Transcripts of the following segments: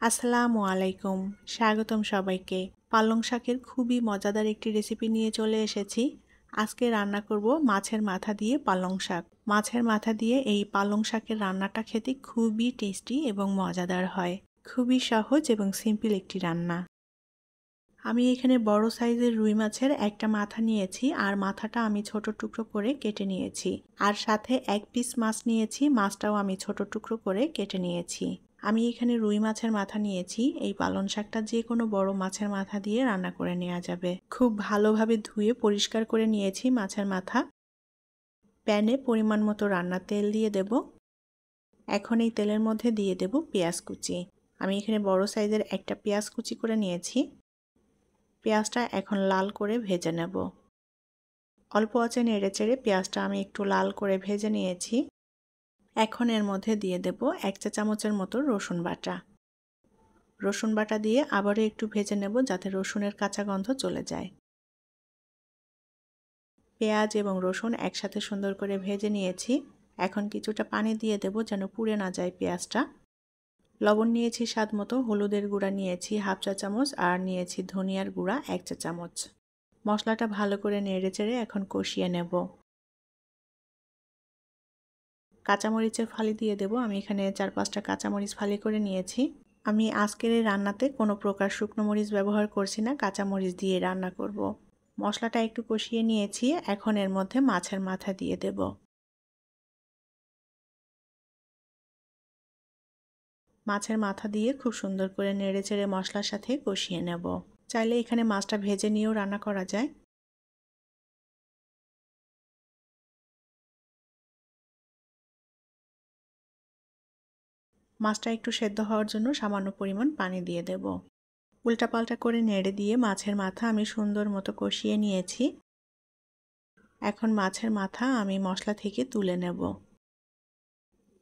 আসসালামু আলাইকুম, স্বাগতম সবাইকে। পালং শাকের খুবই মজাদার একটি রেসিপি নিয়ে চলে এসেছি। আজকে রান্না করব মাছের মাথা দিয়ে পালং শাক। মাছের মাথা দিয়ে এই পালং শাকের রান্নাটা খেতে খুবই টেস্টি এবং মজাদার হয়। খুবই সহজ এবং সিম্পল একটি রান্না। আমি এখানে বড় সাইজের রুই মাছের একটা মাথা নিয়েছি, আর মাথাটা আমি ছোট টুকরো করে কেটে নিয়েছি। আর সাথে এক পিস মাছ নিয়েছি, মাছটাও আমি ছোট টুকরো করে কেটে নিয়েছি। আমি এখানে রুই মাছের মাথা নিয়েছি। এই পালং শাকটা যে কোনো বড় মাছের মাথা দিয়ে রান্না করে নেওয়া যাবে। খুব ভালোভাবে ধুয়ে পরিষ্কার করে নিয়েছি মাছের মাথা। প্যানে পরিমাণ মতো রান্নার তেল দিয়ে দেব। এখন এই তেলের মধ্যে দিয়ে দেব পেঁয়াজ কুচি। আমি এখানে বড় সাইজের একটা পেঁয়াজ কুচি করে নিয়েছি। পেঁয়াজটা এখন লাল করে ভেজে নেব। অল্প আঁচে নেড়েচেড়ে পেঁয়াজটা আমি একটু লাল করে ভেজে নিয়েছি। এখন এর মধ্যে দিয়ে দেব 1 চা চামচের মতো রসুন বাটা। রসুন বাটা দিয়ে আবারও একটু ভেজে নেব যাতে রসুনের কাঁচা গন্ধ চলে যায়। পেঁয়াজ এবং রসুন একসাথে সুন্দর করে ভেজে নিয়েছি। এখন কিছুটা পানি দিয়ে দেব যেন পুড়ে না যায় পেঁয়াজটা। লবণ নিয়েছি স্বাদ মতো, হলুদের গুঁড়া নিয়েছি 1/2 চা চামচ, আর নিয়েছি ধনিয়ার গুঁড়া 1 চা চামচ। মশলাটা ভালো করে নেড়েচেড়ে এখন কষিয়ে নেব। কাঁচামরিচের ফালি দিয়ে দেব। আমি এখানে 4-5টা কাঁচামরিচ ফালি করে নিয়েছি। আমি আজকের এই রান্নাতে কোনো প্রকার শুকনো মরিচ ব্যবহার করছি না, কাঁচামরিচ দিয়ে রান্না করব। মশলাটা একটু কষিয়ে নিয়েছি। এখন এর মধ্যে মাছের মাথা দিয়ে দেব। মাছের মাথা দিয়ে খুব সুন্দর করে নেড়েচেড়ে মশলার সাথে কষিয়ে নেব। চাইলে এখানে মাছটা ভেজে নিয়েও রান্না করা যায়। মাছটা একটু সেদ্ধ হওয়ার জন্য সামান্য পরিমাণ পানি দিয়ে দেব। উল্টাপাল্টা করে নেড়ে দিয়ে মাছের মাথা আমি সুন্দর মতো কষিয়ে নিয়েছি। এখন মাছের মাথা আমি মশলা থেকে তুলে নেব।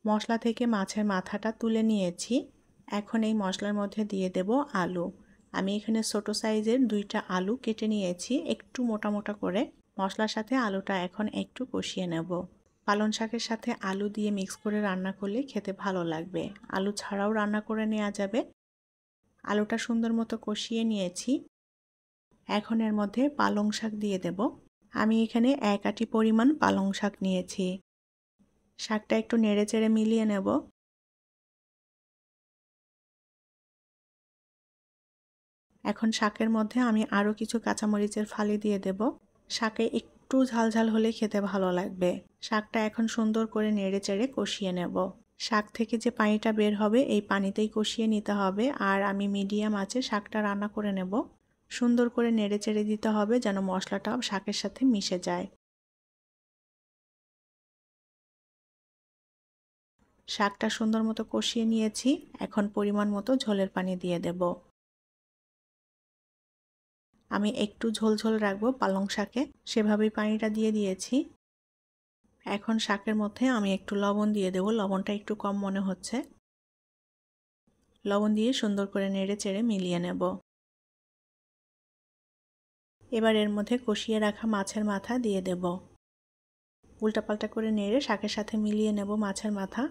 মশলা থেকে মাছের মাথাটা তুলে নিয়েছি। এখন এই মশলার মধ্যে দিয়ে দেব আলু। আমি এখানে ছোট সাইজের 2টা আলু কেটে নিয়েছি একটু মোটা মোটা করে। মশলার সাথে আলুটা এখন একটু কষিয়ে নেব। পালং শাকের সাথে আলু দিয়ে মিক্স করে রান্না করলে খেতে ভালো লাগবে। আলু ছাড়াও রান্না করে নেওয়া যাবে। আলুটা সুন্দর মতো কষিয়ে নিয়েছি। এখন এর মধ্যে পালং শাক দিয়ে দেব। আমি এখানে 1 আঁটি পরিমাণ পালং শাক নিয়েছি। শাকটা একটু নেড়েচেড়ে মিলিয়ে নেব। এখন শাকের মধ্যে আমি আরও কিছু কাঁচামরিচের ফালি দিয়ে দেব। শাকে একটু ঝালঝাল হলে খেতে ভালো লাগবে। শাকটা এখন সুন্দর করে নেড়েচেড়ে কষিয়ে নেব। শাক থেকে যে পানিটা বের হবে এই পানিতেই কষিয়ে নিতে হবে। আর আমি মিডিয়াম আঁচে শাকটা রান্না করে নেব। সুন্দর করে নেড়েচেড়ে দিতে হবে যেন মশলাটা শাকের সাথে মিশে যায়। শাকটা সুন্দর মতো কষিয়ে নিয়েছি। এখন পরিমাণ মতো ঝোলের পানি দিয়ে দেব। আমি একটু ঝোল রাখবো পালং শাকে, সেভাবেই পানিটা দিয়ে দিয়েছি। এখন শাকের মধ্যে আমি একটু লবণ দিয়ে দেব। লবণটা একটু কম মনে হচ্ছে। লবণ দিয়ে সুন্দর করে নেড়েচেড়ে মিলিয়ে নেব। এবার এর মধ্যে কষিয়ে রাখা মাছের মাথা দিয়ে দেব। উল্টাপাল্টা করে নেড়ে শাকের সাথে মিলিয়ে নেব মাছের মাথা।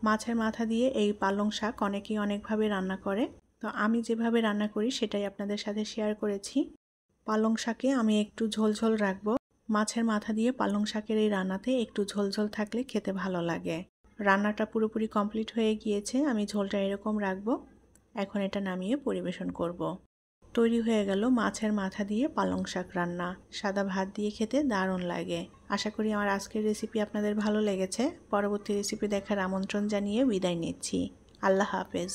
মাছের মাথা দিয়ে এই পালং শাক অনেকেই অনেকভাবে রান্না করে, তো আমি যেভাবে রান্না করি সেটাই আপনাদের সাথে শেয়ার করেছি। পালং শাকে আমি একটু ঝোল রাখবো। মাছের মাথা দিয়ে পালং শাকের এই রান্নাতে একটু ঝোল থাকলে খেতে ভালো লাগে। রান্নাটা পুরোপুরি কমপ্লিট হয়ে গিয়েছে। আমি ঝোলটা এরকম রাখবো। এখন এটা নামিয়ে পরিবেশন করব। তৈরি হয়ে গেল মাছের মাথা দিয়ে পালং শাক রান্না। সাদা ভাত দিয়ে খেতে দারুণ লাগে। আশা করি আমার আজকের রেসিপি আপনাদের ভালো লেগেছে। পরবর্তী রেসিপি দেখার আমন্ত্রণ জানিয়ে বিদায় নিচ্ছি। আল্লাহ হাফেজ।